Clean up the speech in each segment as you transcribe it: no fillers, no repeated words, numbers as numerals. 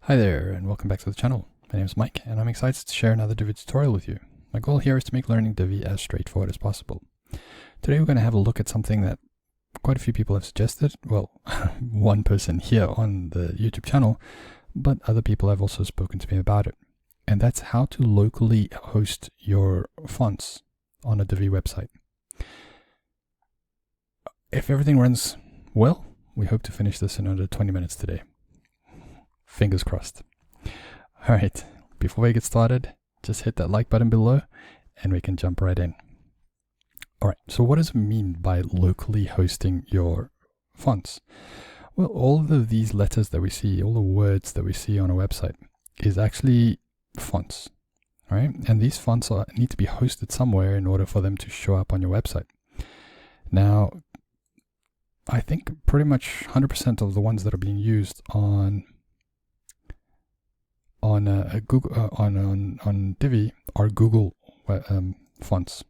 Hi there, and welcome back to the channel. My name is Mike, and I'm excited to share another Divi tutorial with you. My goal here is to make learning Divi as straightforward as possible. Today we're going to have a look at something that quite a few people have suggested. Well, one person here on the YouTube channel, but other people have also spoken to me about it. And that's how to locally host your fonts on a Divi website. If everything runs well, we hope to finish this in under 20 minutes today. Fingers crossed. All right, before we get started, just hit that like button below and we can jump right in. All right, so what does it mean by locally hosting your fonts? Well, all of these letters that we see, all the words that we see on a website is actually fonts, right? And these fonts need to be hosted somewhere in order for them to show up on your website. Now, I think pretty much 100% of the ones that are being used on Divi are Google fonts.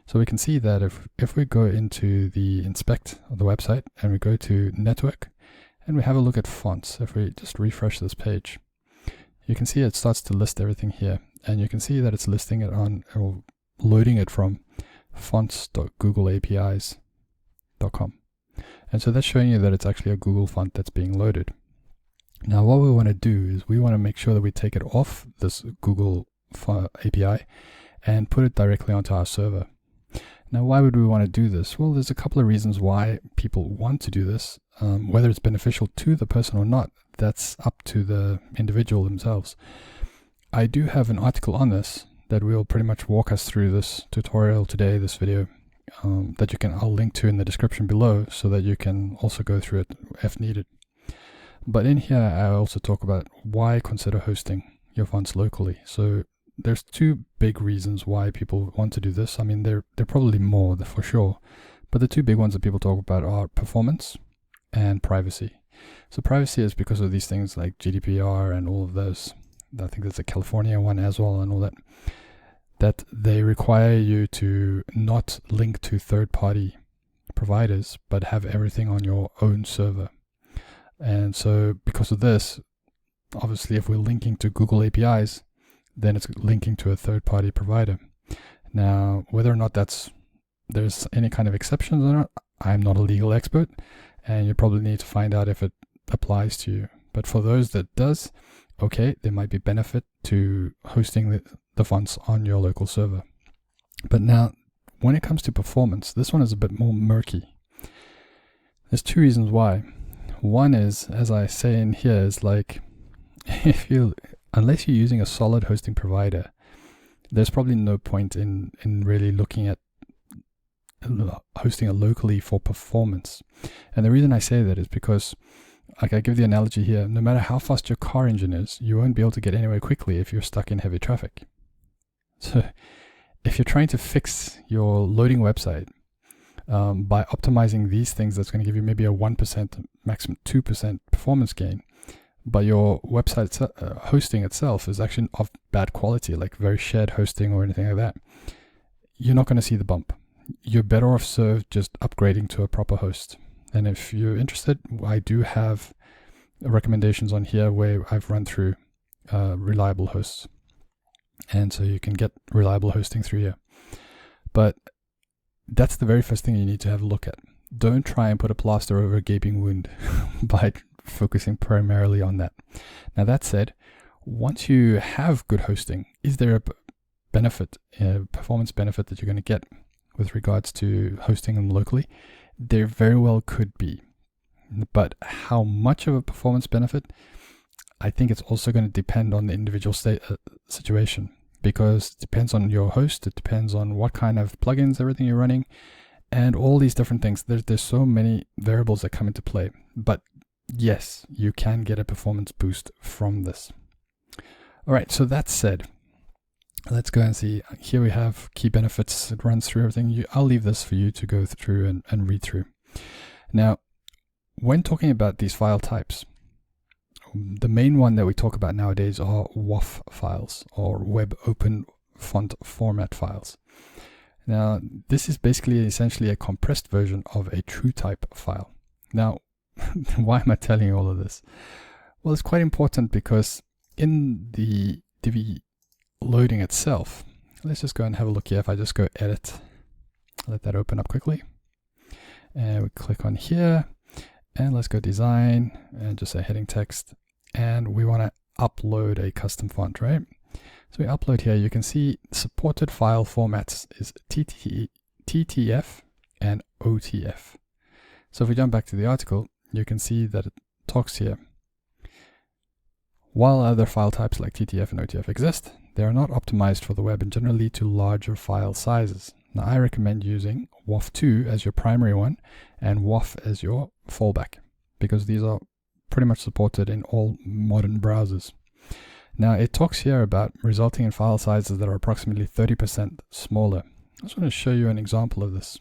So we can see that if we go into the inspect of the website and we go to network and we have a look at fonts, if we just refresh this page, you can see it starts to list everything here, and you can see that it's listing it on or loading it from fonts.googleapis.com. And so that's showing you that it's actually a Google font that's being loaded. Now what we want to do is we want to make sure that we take it off this Google API and put it directly onto our server. Now why would we want to do this? Well, there's a couple of reasons why people want to do this. Whether it's beneficial to the person or not, that's up to the individual themselves. I do have an article on this that will pretty much walk us through this tutorial today, this video, that I'll link to in the description below so that you can also go through it if needed. But in here, I also talk about why consider hosting your fonts locally. So there's two big reasons why people want to do this. I mean, there are probably more for sure, but the two big ones that people talk about are performance and privacy. So privacy is because of these things like GDPR and all of those. I think there's a California one as well and all that. That they require you to not link to third-party providers, but have everything on your own server. And so because of this, obviously if we're linking to Google APIs, then it's linking to a third-party provider. Now, whether or not there's any kind of exceptions or not, I'm not a legal expert, and you probably need to find out if it applies to you. But for those that does, okay, there might be benefit to hosting the fonts on your local server. But now, when it comes to performance, this one is a bit more murky. There's two reasons why. One is, as I say in here, is like, unless you're using a solid hosting provider, there's probably no point in really looking at hosting it locally for performance. And the reason I say that is because, like I give the analogy here, no matter how fast your car engine is, you won't be able to get anywhere quickly if you're stuck in heavy traffic. So if you're trying to fix your loading website, by optimizing these things, that's going to give you maybe a 1%, maximum 2% performance gain. But your website hosting itself is actually of bad quality, like very shared hosting or anything like that. You're not going to see the bump. You're better off served just upgrading to a proper host. And if you're interested, I do have recommendations on here where I've run through reliable hosts. And so you can get reliable hosting through here. But that's the very first thing you need to have a look at. Don't try and put a plaster over a gaping wound by focusing primarily on that. Now that said, once you have good hosting, is there a benefit, a performance benefit that you're going to get with regards to hosting them locally? There very well could be. But how much of a performance benefit? I think it's also going to depend on the individual situation. Because it depends on your host, it depends on what kind of plugins, everything you're running, and all these different things. There's so many variables that come into play. But yes, you can get a performance boost from this. All right, so that said, let's go and see. Here we have key benefits. It runs through everything. I'll leave this for you to go through and read through. Now, when talking about these file types, the main one that we talk about nowadays are woff files, or web open font format files. Now, this is basically essentially a compressed version of a true type file. Now, why am I telling you all of this? Well, it's quite important because in the Divi loading itself, let's just go and have a look here. If I just go edit, let that open up quickly, and we click on here, and let's go design and just say heading text, and we want to upload a custom font, right? So we upload here. You can see supported file formats is TTF and OTF. So if we jump back to the article, you can see that it talks here. While other file types like TTF and OTF exist, they are not optimized for the web and generally lead to larger file sizes. Now I recommend using woff2 as your primary one and woff as your fallback, because these are pretty much supported in all modern browsers. Now it talks here about resulting in file sizes that are approximately 30% smaller. I just want to show you an example of this.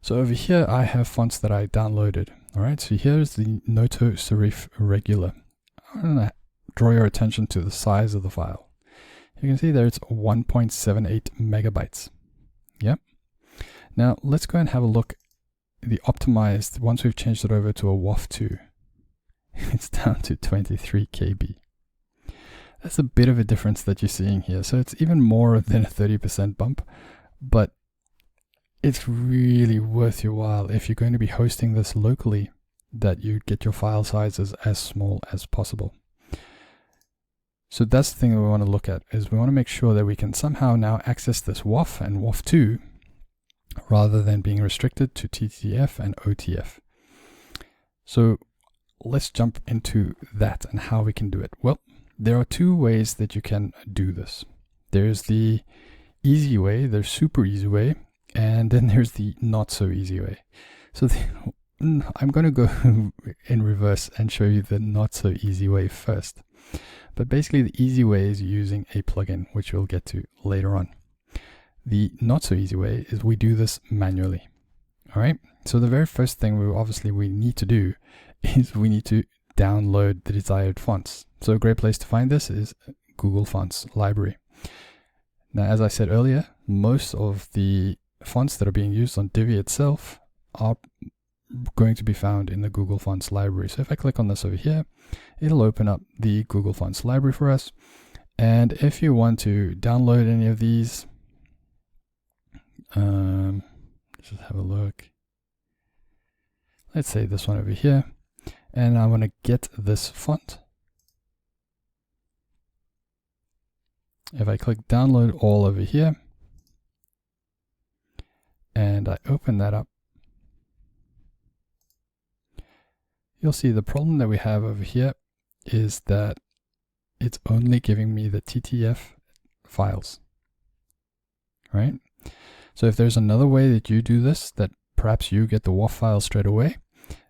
So over here I have fonts that I downloaded. All right, so here's the Noto Serif Regular. I'm going to draw your attention to the size of the file. You can see there it's 1.78 megabytes. Yep. Now let's go and have a look at the optimized. Once we've changed it over to a woff2, it's down to 23 KB. That's a bit of a difference that you're seeing here. So it's even more than a 30% bump, but it's really worth your while if you're going to be hosting this locally, that you get your file sizes as small as possible. So that's the thing that we want to look at, is we want to make sure that we can somehow now access this woff and woff2 rather than being restricted to TTF and OTF. So let's jump into that and how we can do it. Well, there are two ways that you can do this. There's the easy way, there's super easy way, and then there's the not so easy way. So I'm going to go in reverse and show you the not so easy way first. But basically the easy way is using a plugin, which we'll get to later on. The not so easy way is we do this manually. All right. So the very first thing we need to do is we need to download the desired fonts. So a great place to find this is Google Fonts library. Now, as I said earlier, most of the fonts that are being used on Divi itself are going to be found in the Google Fonts library. So if I click on this over here, it'll open up the Google Fonts library for us. And if you want to download any of these, let's just have a look. Let's say this one over here, and I want to get this font. If I click download all over here, and I open that up, you'll see the problem that we have over here is that it's only giving me the TTF files, right? So if there's another way that you do this, that perhaps you get the WOFF file straight away,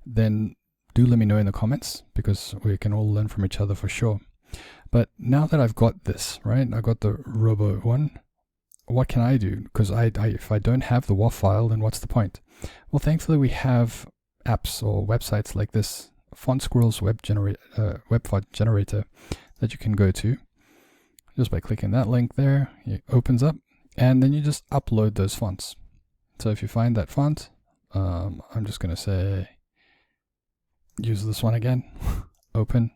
then do let me know in the comments, because we can all learn from each other for sure. But now that I've got this, right, I got the Robo one, what can I do? Because if I don't have the WOFF file, then what's the point? Well, thankfully we have apps or websites like this Font Squirrel's web font generator that you can go to just by clicking that link there. It opens up, and then you just upload those fonts. So if you find that font, I'm just going to say use this one again. Open.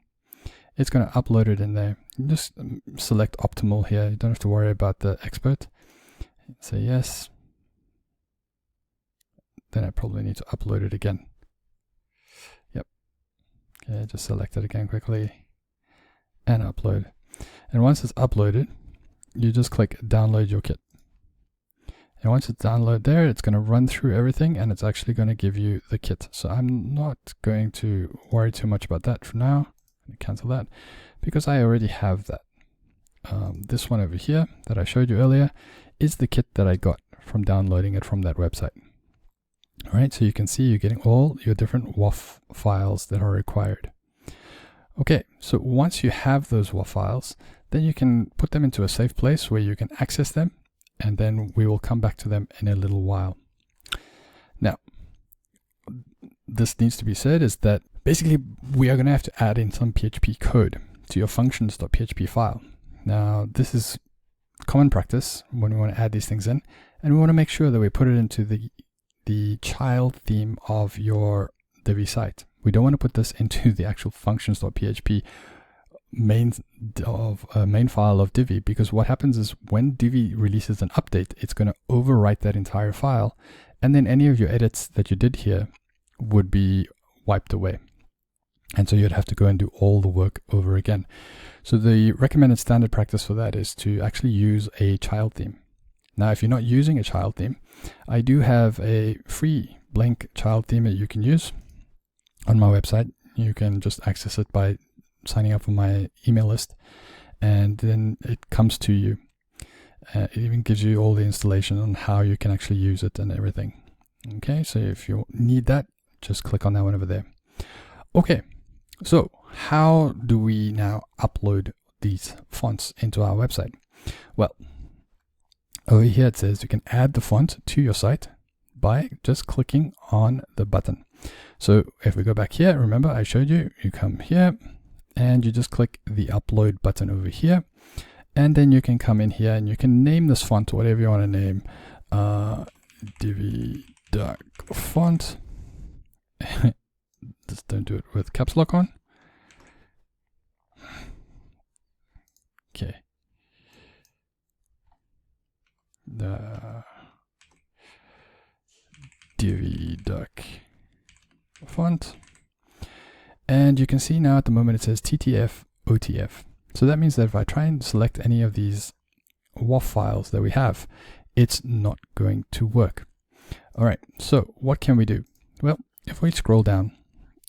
It's going to upload it in there. You just select optimal here. You don't have to worry about the expert. Say yes. Then I probably need to upload it again. Yep. Okay, just select it again quickly and upload. And once it's uploaded, you just click download your kit. And once it's downloaded there, it's going to run through everything, and it's actually going to give you the kit. So I'm not going to worry too much about that for now. I'm going to cancel that because I already have that. This one over here that I showed you earlier is the kit that I got from downloading it from that website. All right, so you can see you're getting all your different WOFF files that are required. Okay, so once you have those WOFF files, then you can put them into a safe place where you can access them, and then we will come back to them in a little while. Now, this needs to be said is that basically we are going to have to add in some PHP code to your functions.php file. Now, this is common practice when we want to add these things in, and we want to make sure that we put it into the child theme of your Divi site. We don't want to put this into the actual functions.php main file of Divi, because what happens is when Divi releases an update, it's going to overwrite that entire file, and then any of your edits that you did here would be wiped away. And so you'd have to go and do all the work over again. So the recommended standard practice for that is to actually use a child theme. Now, if you're not using a child theme, I do have a free blank child theme that you can use on my website. You can just access it by signing up for my email list, and then it comes to you. It even gives you all the installation on how you can actually use it and everything. Okay, so if you need that, just click on that one over there. Okay, so how do we now upload these fonts into our website? Well, over here it says you can add the font to your site by just clicking on the button. So if we go back here, remember I showed you, you come here and you just click the upload button over here, and then you can come in here and you can name this font whatever you want to name. Divi Duck font. Just don't do it with caps lock on. Okay. The Divi Duck font. And you can see now at the moment it says TTF OTF. So that means that if I try and select any of these WOF files that we have, it's not going to work. All right, so what can we do? Well, if we scroll down,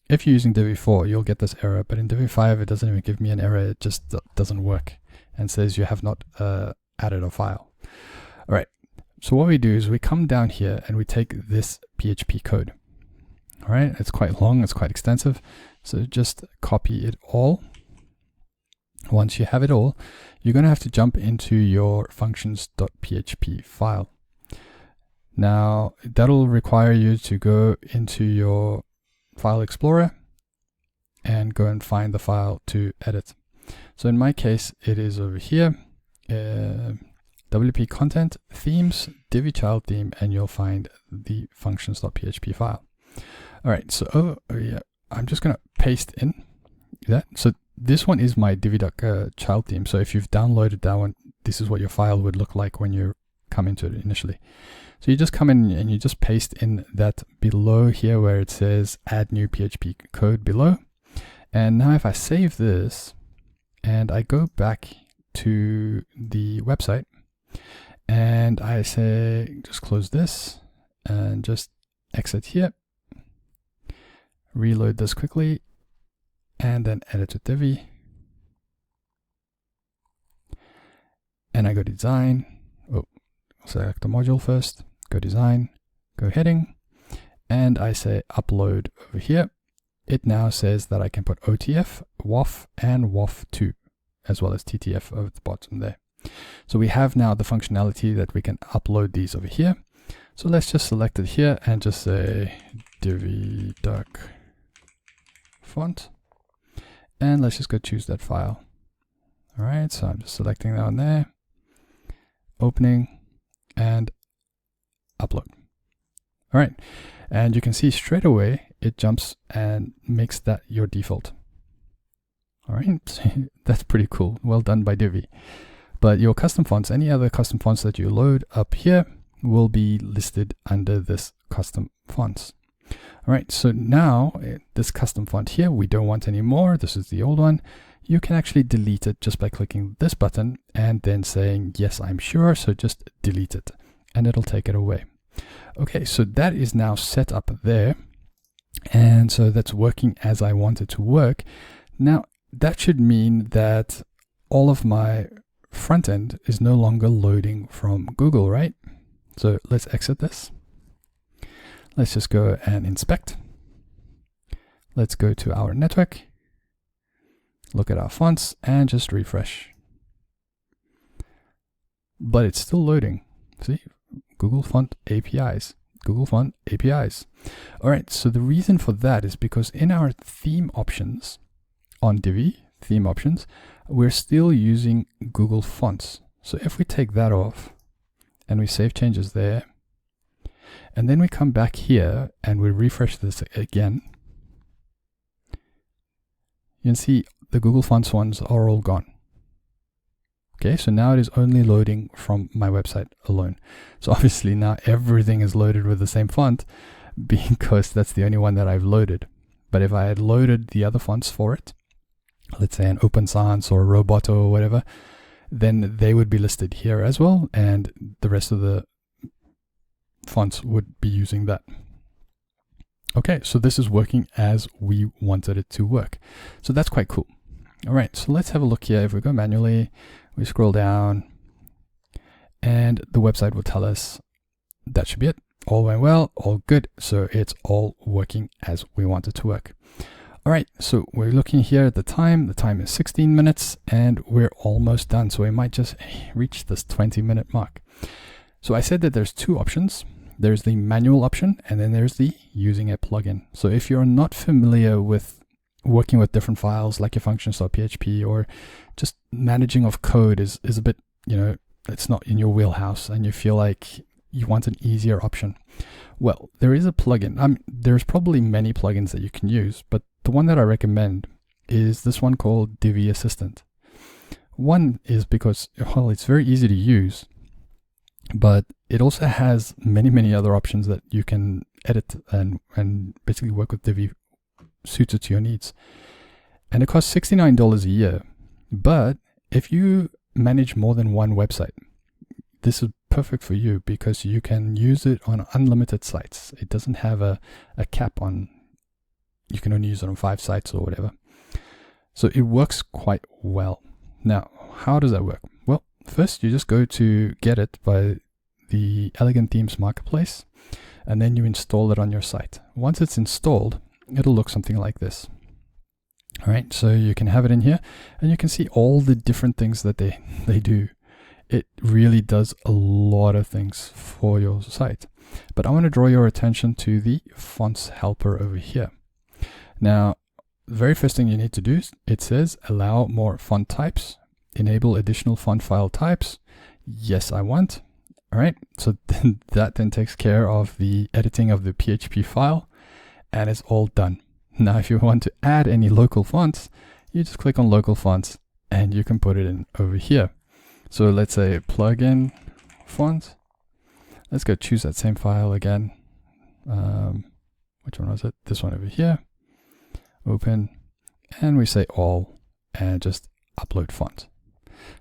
if you're using Divi 4, you'll get this error, but in Divi 5, it doesn't even give me an error. It just doesn't work and says you have not added a file. All right, so what we do is we come down here and we take this PHP code. All right, it's quite long, it's quite extensive. So just copy it all. Once you have it all, you're going to have to jump into your functions.php file. Now, that'll require you to go into your file explorer and go and find the file to edit. So in my case, it is over here, WP content, themes, Divi child theme, and you'll find the functions.php file. All right, so over here, I'm just going to paste in that. So this one is my Divi Duck child theme. So if you've downloaded that one, this is what your file would look like when you come into it initially. So you just come in and you just paste in that below here where it says add new PHP code below. And now if I save this and I go back to the website and I say, just close this and just exit here, reload this quickly, and then edit with Divi. And I go design. Oh, select the module first, go design, go heading, and I say upload over here. It now says that I can put OTF, WOF, and WOF2, as well as TTF over the bottom there. So we have now the functionality that we can upload these over here. So let's just select it here and just say Divi Duck font. And let's just go choose that file. All right, so I'm just selecting that one there, opening, and upload. All right, and you can see straight away it jumps and makes that your default. All right, that's pretty cool. Well done by Divi. But your custom fonts, any other custom fonts that you load up here will be listed under this custom fonts. All right, so now this custom font here, we don't want anymore. This is the old one. You can actually delete it just by clicking this button and then saying, yes, I'm sure. So just delete it and it'll take it away. Okay, so that is now set up there. And so that's working as I want it to work. Now, that should mean that all of my front end is no longer loading from Google, right? So let's exit this. Let's just go and inspect. Let's go to our network, look at our fonts, and just refresh. But it's still loading. See, Google Font APIs, Google Font APIs. All right, so the reason for that is because in our theme options on Divi, theme options, we're still using Google Fonts. So if we take that off and we save changes there, and then we come back here and we refresh this again, you can see the Google Fonts ones are all gone. Okay, so now it is only loading from my website alone. So obviously now everything is loaded with the same font because that's the only one that I've loaded. But if I had loaded the other fonts for it, let's say an Open Sans or Roboto or whatever, then they would be listed here as well, and the rest of the fonts would be using that. Okay, so this is working as we wanted it to work. So that's quite cool. All right, so let's have a look here. If we go manually, we scroll down, and the website will tell us that should be it. All went well, all good. So it's all working as we want it to work. All right, so we're looking here at the time. The time is 16 minutes, and we're almost done. So we might just reach this 20-minute mark. So I said that there's two options. There's the manual option, and then there's the using a plugin. So if you're not familiar with working with different files like your functions.php, or just managing of code is a bit, it's not in your wheelhouse, and you feel like you want an easier option. Well, there is a plugin. There's probably many plugins that you can use, but the one that I recommend is this one called Divi Assistant. One is because, well, it's very easy to use, but it also has many other options that you can edit and basically work with Divi suited to your needs. And it costs $69 a year. But if you manage more than one website, this is perfect for you because you can use it on unlimited sites. It doesn't have a cap on, you can only use it on 5 sites or whatever. So it works quite well. Now, how does that work? Well, first you just go to get it by the Elegant Themes Marketplace, and then you install it on your site. Once it's installed, it'll look something like this. All right, so you can have it in here, and you can see all the different things that they do. It really does a lot of things for your site. But I want to draw your attention to the fonts helper over here. Now, the very first thing you need to do is, it says allow more font types, enable additional font file types. Yes, I want. All right, so that then takes care of the editing of the PHP file, and it's all done. Now, if you want to add any local fonts, you just click on local fonts and you can put it in over here. So let's say plugin font. Let's go choose that same file again. Which one was it? This one over here. Open, and we say all, and just upload font.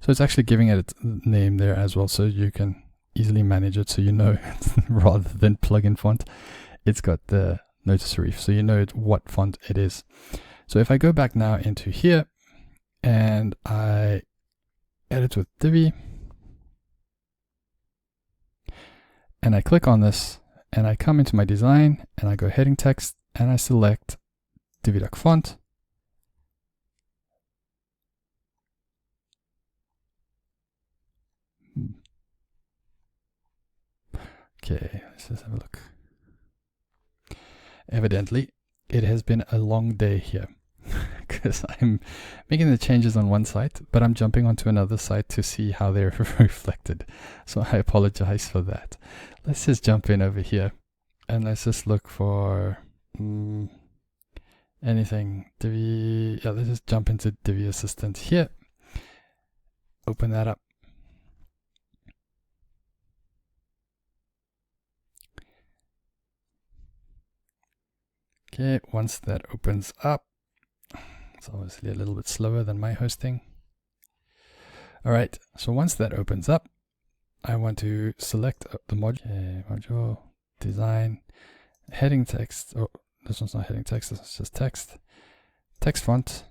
So it's actually giving it its name there as well, so you can easily manage it. So you know, rather than plugin font, it's got the notice serif, so you know what font it is. So if I go back now into here and I edit with Divi, and I click on this, and I come into my design, and I go heading text, and I select Divi font. Okay, let's just have a look. Evidently, it has been a long day here because I'm making the changes on one site, but I'm jumping onto another site to see how they're reflected. So I apologize for that. Let's just jump in over here and let's just look for anything. Divi, yeah, let's just jump into Divi Assistant here. Open that up. Okay, once that opens up, it's obviously a little bit slower than my hosting. All right, so once that opens up, I want to select the module, module, design, heading text. Oh, this one's not heading text, this is just text. Text font,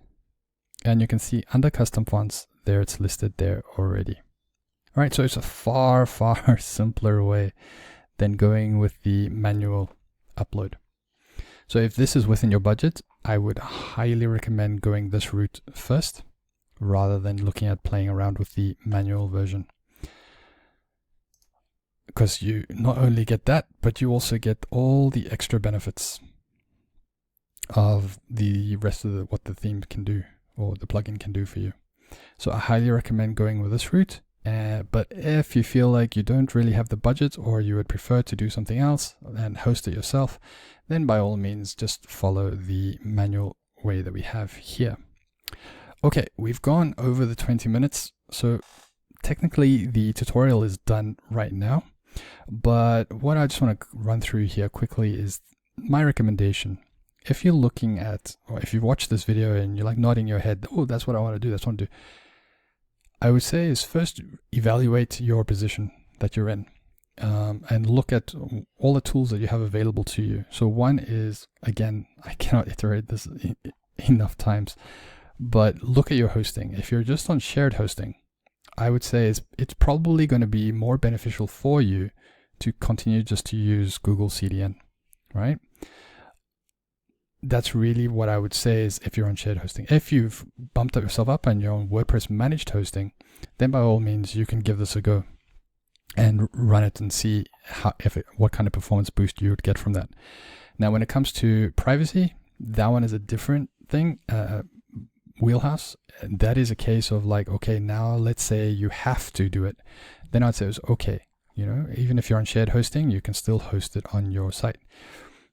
and you can see under custom fonts, there it's listed there already. All right, so it's a far simpler way than going with the manual upload. So if this is within your budget, I would highly recommend going this route first, rather than looking at playing around with the manual version. Because you not only get that, but you also get all the extra benefits of the rest of what the theme can do, or the plugin can do for you. So I highly recommend going with this route. But if you feel like you don't really have the budget, or you would prefer to do something else and host it yourself, then by all means just follow the manual way that we have here. Okay, we've gone over the 20 minutes. So technically the tutorial is done right now, but what I just want to run through here quickly is my recommendation. If you're looking at, or if you watch this video and you're like nodding your head, oh, that's what I want to do, that's what I want to do, I would say is first evaluate your position that you're in, and look at all the tools that you have available to you. So one is, again, I cannot iterate this enough times, but look at your hosting. If you're just on shared hosting, I would say it's probably going to be more beneficial for you to continue just to use Google CDN, right? That's really what I would say is if you're on shared hosting. If you've bumped yourself up and you're on WordPress managed hosting, then by all means you can give this a go and run it and see what kind of performance boost you would get from that. Now, when it comes to privacy, that one is a different thing, wheelhouse. That is a case of like, okay, now let's say you have to do it. Then I'd say it's okay. You know, even if you're on shared hosting, you can still host it on your site.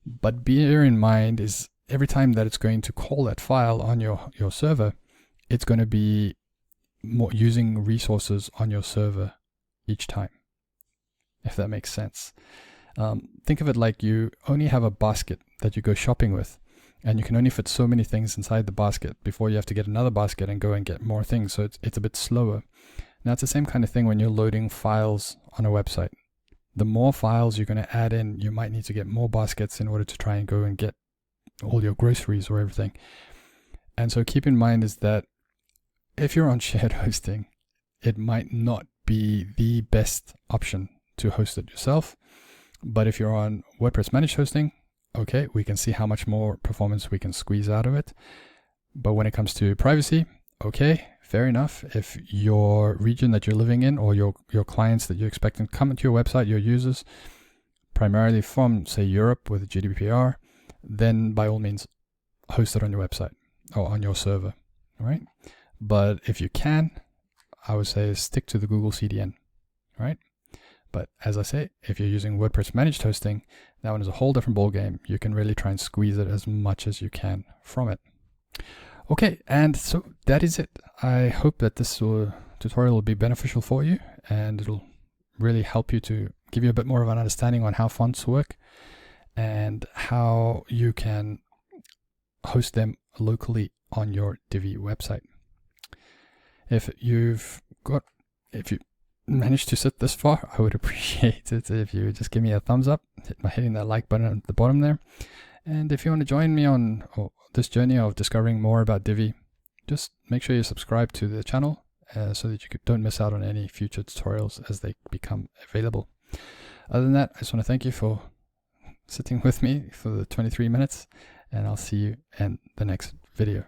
But bear in mind is every time that it's going to call that file on your server, it's going to be more using resources on your server each time, if that makes sense. Think of it like you only have a basket that you go shopping with, and you can only fit so many things inside the basket before you have to get another basket and go and get more things. So it's a bit slower. Now it's the same kind of thing when you're loading files on a website. The more files you're going to add in, you might need to get more baskets in order to try and go and get all your groceries or everything. And so keep in mind is that if you're on shared hosting, it might not be the best option to host it yourself. But if you're on WordPress managed hosting, okay, we can see how much more performance we can squeeze out of it. But when it comes to privacy, okay, fair enough. If your region that you're living in or your clients that you're expecting to come into your website, your users, primarily from, say, Europe with GDPR, then by all means, host it on your website or on your server, right? But if you can, I would say stick to the Google CDN, right? But as I say, if you're using WordPress managed hosting, that one is a whole different ballgame. You can really try and squeeze it as much as you can from it. Okay, and so that is it. I hope that this tutorial will be beneficial for you, and it'll really help you to give you a bit more of an understanding on how fonts work and how you can host them locally on your Divi website. If you managed to sit this far, I would appreciate it if you just give me a thumbs up by hitting that like button at the bottom there. And if you want to join me on this journey of discovering more about Divi, just make sure you subscribe to the channel so that you don't miss out on any future tutorials as they become available. Other than that, I just want to thank you for sitting with me for the 23 minutes, and I'll see you in the next video.